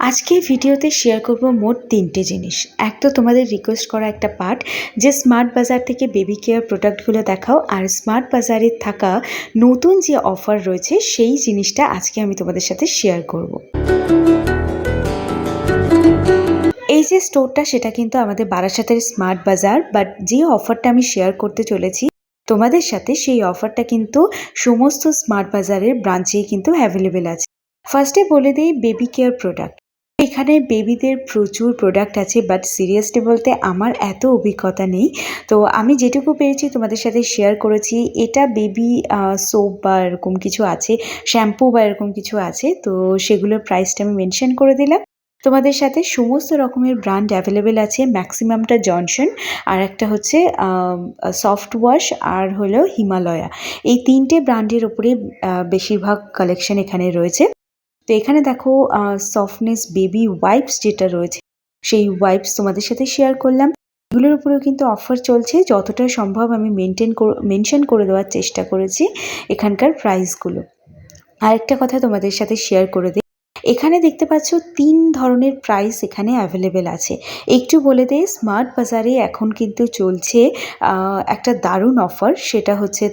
আজকের ভিডিওতে শেয়ার করব মোট 3টে জিনিস। এক তো তোমাদের রিকোয়েস্ট করা একটা পার্ট যে স্মার্ট বাজার থেকে বেবি কেয়ার প্রোডাক্টগুলো দেখাও, আর স্মার্ট বাজারে থাকা নতুন যে অফার রয়েছে সেই জিনিসটা আজকে আমি তোমাদের সাথে শেয়ার করব। এই যে স্টোরটা সেটা কিন্তু আমাদের বারাসাতের স্মার্ট বাজার, বাট যে অফারটা আমি শেয়ার করতে চলেছি তোমাদের সাথে সেই অফারটা কিন্তু সমস্ত স্মার্ট বাজারের ব্রাঞ্চেই কিন্তু অ্যাভেলেবেল আছে। ফার্স্টে বলে দিই বেবি কেয়ার প্রোডাক্ট। এখানে বেবিদের প্রচুর প্রোডাক্ট আছে, বাট সিরিয়াসলি বলতে আমার এত অভিজ্ঞতা নেই, তো আমি যেটুকু পেরেছি তোমাদের সাথে শেয়ার করেছি। এটা বেবি সোপ বা এরকম কিছু আছে, শ্যাম্পু বা এরকম কিছু আছে, তো সেগুলোর প্রাইসটা আমি মেনশন করে দিলাম তোমাদের সাথে। সমস্ত রকমের ব্র্যান্ড অ্যাভেলেবেল আছে, ম্যাক্সিমামটা জনসন, আর একটা হচ্ছে সফট ওয়াশ, আর হলো হিমালয়া। এই 3টে ব্র্যান্ডের উপরে বেশিরভাগ কালেকশন এখানে রয়েছে। তো এখানে দেখো সফটনেস বেবি ওয়াইপস যেটা রয়েছে সেই ওয়াইপস তোমাদের সাথে শেয়ার করলাম। এগুলোর উপরেও কিন্তু অফার চলছে, যতটা সম্ভব আমি মেনশন করে দেওয়ার চেষ্টা করেছি এখানকার প্রাইসগুলো। আরেকটা কথা তোমাদের সাথে শেয়ার করে দিই, এখানে দেখতে পাচ্ছ 3 ধরনের প্রাইস এখানে অ্যাভেলেবেল আছে। একটু বলে দেই, স্মার্ট বাজারে এখন কিন্তু চলছে একটা দারুণ অফার। সেটা হচ্ছে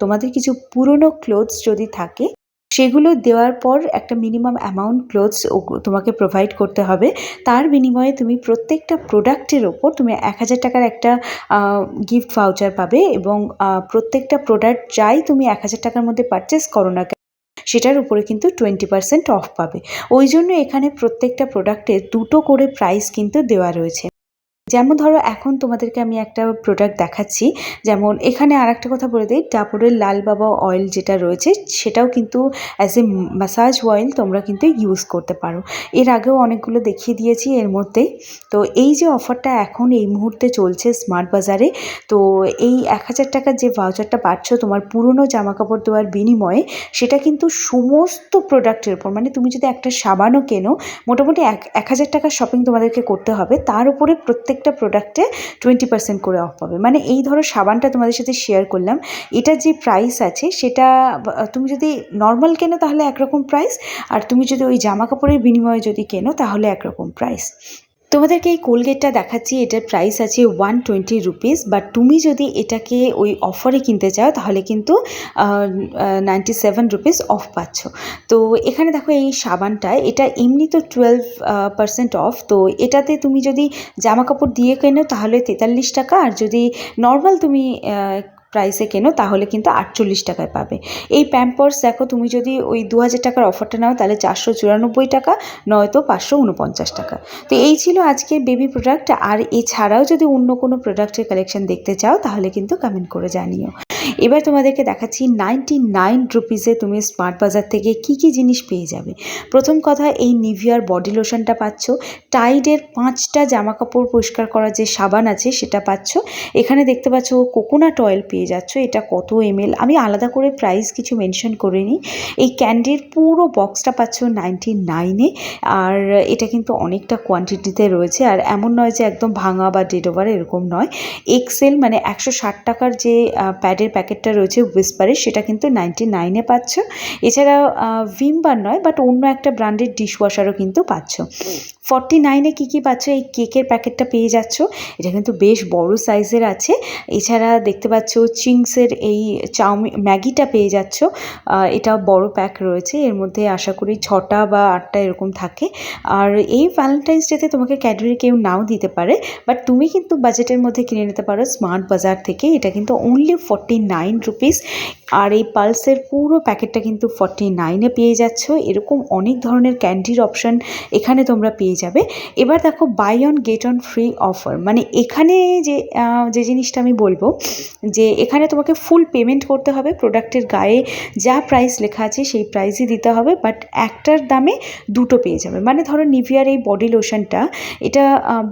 তোমাদের কিছু পুরনো ক্লোথস যদি থাকে সেগুলো দেওয়ার পর একটা মিনিমাম অ্যামাউন্ট ক্লোথস তোমাকে প্রোভাইড করতে হবে। তার বিনিময়ে তুমি প্রত্যেকটা প্রোডাক্টের ওপর তুমি 1000 টাকার একটা গিফট ভাউচার পাবে, এবং প্রত্যেকটা প্রোডাক্ট যাই তুমি 1000 টাকার মধ্যে পারচেস করো না সেটার উপরে কিন্তু 20% অফ পাবে। ওই জন্য এখানে প্রত্যেকটা প্রোডাক্টে 2টো করে প্রাইস কিন্তু দেওয়া রয়েছে। যেমন ধরো এখন তোমাদেরকে আমি একটা প্রোডাক্ট দেখাচ্ছি, যেমন এখানে আর একটা কথা বলে দিই, ডাবরের লাল বাবা অয়েল যেটা রয়েছে সেটাও কিন্তু অ্যাজ এ ম্যাসাজ অয়েল তোমরা কিন্তু ইউজ করতে পারো। এর আগেও অনেকগুলো দেখিয়ে দিয়েছি এর মধ্যেই। তো এই যে অফারটা এখন এই মুহূর্তে চলছে স্মার্ট বাজারে, তো এই 1000 টাকার যে ভাউচারটা পাচ্ছ তোমার পুরনো জামা কাপড় দেওয়ার বিনিময়ে, সেটা কিন্তু সমস্ত প্রোডাক্টের উপর, মানে তুমি যদি একটা সাবানও কেনো, মোটামুটি 1000 টাকার শপিং তোমাদেরকে করতে হবে, তার উপরে প্রত্যেকটা প্রোডাক্টে 20% করে অফ পাবে। মানে এই ধরো সাবানটা তোমাদের সাথে শেয়ার করলাম, এটার যে প্রাইস আছে সেটা তুমি যদি নর্মাল কেনো তাহলে একরকম প্রাইস, আর তুমি যদি ওই জামা কাপড়ের বিনিময়ে যদি কেনো তাহলে একরকম প্রাইস। তোমাদেরকে এই কোলগেটটা দেখাচ্ছি, এটার প্রাইস আছে 120 রুপিস, বাট তুমি যদি এটাকে ওই অফারে কিনতে চাও তাহলে কিন্তু 97 রুপিস অফ পাচ্ছ। তো এখানে দেখো এই সাবানটা, এটা এমনি তো 12% অফ, তো এটাতে তুমি যদি জামা কাপড় দিয়ে কেনো তাহলে 43 টাকা, আর যদি নর্মাল তুমি প্রাইসে কেনো তাহলে কিন্তু 48 টাকায় পাবে। এই প্যাম্পার্স দেখো, তুমি যদি ওই 2000 টাকার অফারটা নাও তাহলে 494 টাকা, নয়তো 549 টাকা। তো এই ছিল আজকের বেবি প্রোডাক্ট। আর এছাড়াও যদি অন্য কোনো প্রোডাক্টের কালেকশন দেখতে চাও তাহলে কিন্তু কমেন্ট করে জানিও। এবার তোমাদেরকে দেখাচ্ছি 99 রুপিসে তুমি স্মার্ট বাজার থেকে কি কি জিনিস পেয়ে যাবে। প্রথম কথা, এই নিভিয়ার বডি লোশনটা পাচ্ছ, টাইডের 5টা জামা কাপড় পরিষ্কার করার যে সাবান আছে সেটা পাচ্ছ, এখানে দেখতে পাচ্ছ কোকোনাট অয়েল পেয়ে যাচ্ছ, এটা কত ml আমি আলাদা করে প্রাইস কিছু মেনশন করিনি। এই ক্যান্ডির পুরো বক্সটা পাচ্ছ 99-এ, আর এটা কিন্তু অনেকটা কোয়ান্টিটিতে রয়েছে, আর এমন নয় যে একদম ভাঙা বা ডেড ওভার, এরকম নয়। এক্সেল মানে 160 টাকার যে প্যাডের প্যাকেটটা রয়েছে হুইসপারের, সেটা কিন্তু 99-এ পাচ্ছ। এছাড়া ভিম বার নয়, বাট অন্য একটা ব্র্যান্ডের ডিশওয়াশারও কিন্তু পাচ্ছ। 49-এ কী কী পাচ্ছ, এই কেকের প্যাকেটটা পেয়ে যাচ্ছ, এটা কিন্তু বেশ বড় সাইজের আছে। এছাড়া দেখতে পাচ্ছ চিংসের এই ম্যাগিটা পেয়ে যাচ্ছ, এটা বড় প্যাক রয়েছে, এর মধ্যে আশা করি 6টা বা 8টা এরকম থাকে। আর এই ভ্যালেন্টাইন্স ডেতে তোমাকে ক্যাডবেরি কেউ নাও দিতে পারে, বাট তুমি কিন্তু বাজেটের মধ্যে কিনে নিতে পারো স্মার্ট বাজার থেকে, এটা কিন্তু অনলি 49 রুপিস। আর এই পালসের পুরো প্যাকেটটা কিন্তু 49-এ পেয়ে যাচ্ছ। এরকম অনেক ধরনের ক্যান্ডির অপশান এখানে তোমরা পেয়ে যাবে। এবার দেখো buy one get one free offer, মানে এখানে যে জিনিসটা আমি বলবো যে এখানে তোমাকে ফুল পেমেন্ট করতে হবে, প্রোডাক্টের গায়ে যা প্রাইস লেখা আছে সেই প্রাইসই দিতে হবে, বাট একটার দামে 2টো পেয়ে যাবে। মানে ধরো নিভিয়ার এই বডি লোশনটা, এটা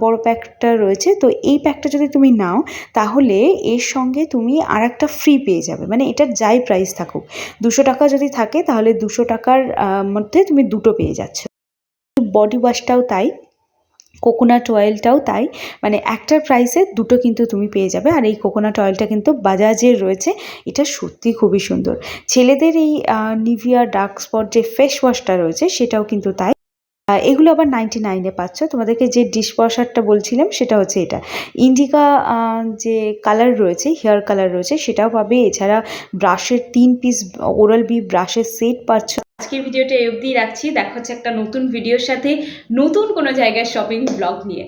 বড় প্যাকটা রয়েছে, তো এই প্যাকটা যদি তুমি নাও তাহলে এর সঙ্গে তুমি আর একটা ফ্রি পেয়ে যাবে। মানে এটার যাই প্রাইস থাকুক, 200 টাকা যদি থাকে তাহলে 200 টাকার মধ্যে তুমি 2টো পেয়ে যাচ্ছ। বডি ওয়াশটাও তাই, কোকোনাট অয়েলটাও তাই, মানে একটার প্রাইসে 2টো কিন্তু তুমি পেয়ে যাবে। আর এই কোকোনাট অয়েলটা কিন্তু বাজাজের রয়েছে, এটা সত্যি খুবই সুন্দর। ছেলেদের এই নিভিয়া ডার্ক স্পট যে ফেস ওয়াশটা রয়েছে সেটাও কিন্তু তাই। এগুলো আবার 99-এ পাচ্ছ। তোমাদেরকে যে ডিশওয়াশারটা বলছিলাম সেটা হচ্ছে এটা। ইন্ডিকা যে কালার রয়েছে, হেয়ার কালার রয়েছে সেটাও পাবে। এছাড়া ব্রাশের 3 পিস ওরাল বি ব্রাশের সেট পাচ্ছ। আজকের ভিডিওটা এই অবধিই রাখছি। দেখা হচ্ছে একটা নতুন ভিডিওর সাথে, নতুন কোনো জায়গার শপিং ব্লগ নিয়ে।